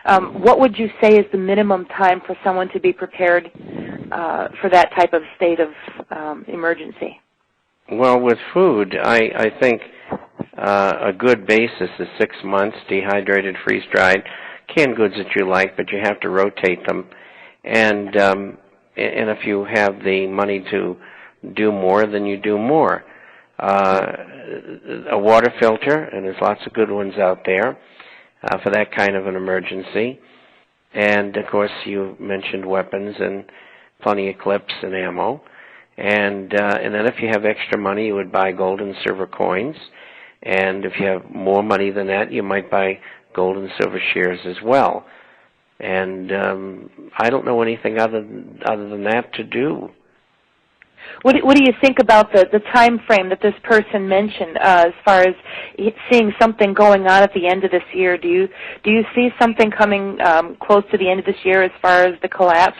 What would you say is the minimum time for someone to be prepared for that type of state of emergency? Well, with food, I think a good basis is 6 months, dehydrated, freeze-dried, canned goods that you like, but you have to rotate them. And if you have the money to do more, then you do more. A water filter, and there's lots of good ones out there for that kind of an emergency. And, of course, you mentioned weapons and plenty of clips and ammo. And then if you have extra money, you would buy gold and silver coins. And if you have more money than that, you might buy gold and silver shares as well. And I don't know anything other than that to do. What do you think about the time frame that this person mentioned as far as seeing something going on at the end of this year? Do you see something coming close to the end of this year as far as the collapse?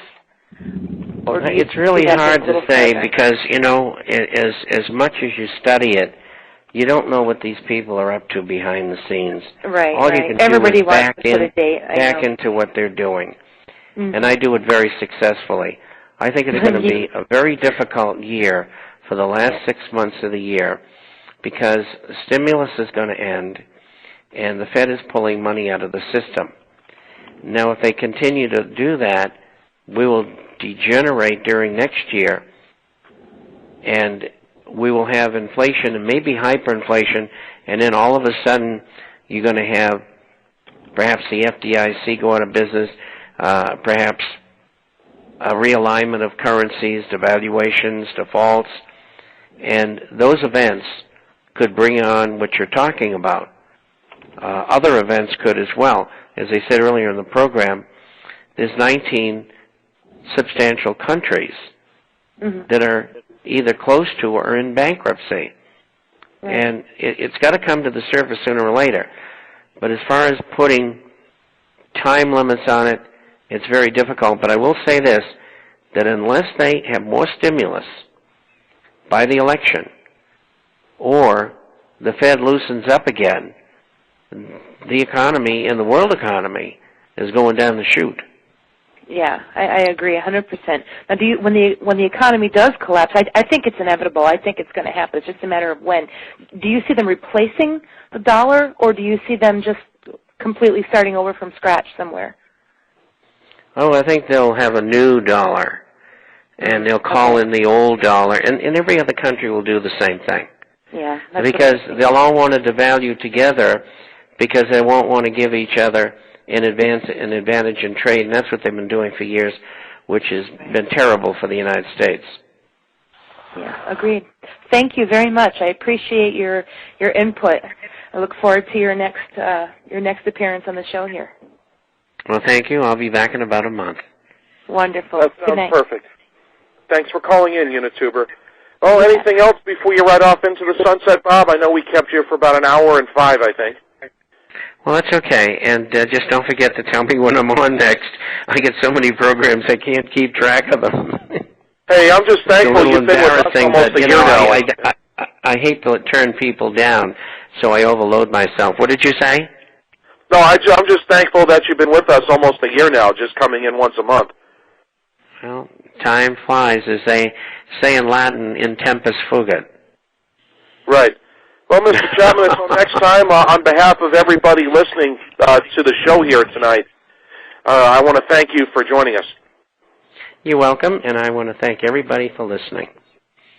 Or it's really hard to say because, as much as you study it, you don't know what these people are up to behind the scenes. Right, All you can Everybody do is wants to put a date. back into what they're doing. Mm-hmm. And I do it very successfully. I think it's going to be a very difficult year for the last 6 months of the year because stimulus is going to end and the Fed is pulling money out of the system. Now, if they continue to do that, we will degenerate during next year and we will have inflation and maybe hyperinflation, and then all of a sudden you're going to have perhaps the FDIC go out of business, perhaps a realignment of currencies, devaluations, defaults, and those events could bring on what you're talking about. Other events could as well. As I said earlier in the program, there's 19 substantial countries that are either close to or in bankruptcy. Right. And it's got to come to the surface sooner or later. But as far as putting time limits on it, it's very difficult. But I will say this, that unless they have more stimulus by the election or the Fed loosens up again, the economy and the world economy is going down the chute. Yeah, I agree 100%. Now, when the economy does collapse, I think it's inevitable. I think it's going to happen. It's just a matter of when. Do you see them replacing the dollar, or do you see them just completely starting over from scratch somewhere? Oh, I think they'll have a new dollar, and they'll call in the old dollar, and every other country will do the same thing. Yeah, because they'll all want to devalue together because they won't want to give each other an advantage in trade, and that's what they've been doing for years, which has been terrible for the United States. Yeah, agreed. Thank you very much. I appreciate your input. I look forward to your next appearance on the show here. Well, thank you. I'll be back in about a month. Wonderful. That sounds perfect. Thanks for calling in, Unituber. Oh, anything else before you ride off into the sunset, Bob? I know we kept you for about an hour and 5, I think. Well, that's okay, and just don't forget to tell me when I'm on next. I get so many programs I can't keep track of them. Hey, I'm just thankful you've been with us almost a year now. I hate to turn people down, so I overload myself. What did you say? No, I'm just thankful that you've been with us almost a year now, just coming in once a month. Well, time flies, as they say in Latin, in tempus fugit. Right. Well, Mr. Chapman, until next time, on behalf of everybody listening to the show here tonight, I want to thank you for joining us. You're welcome, and I want to thank everybody for listening.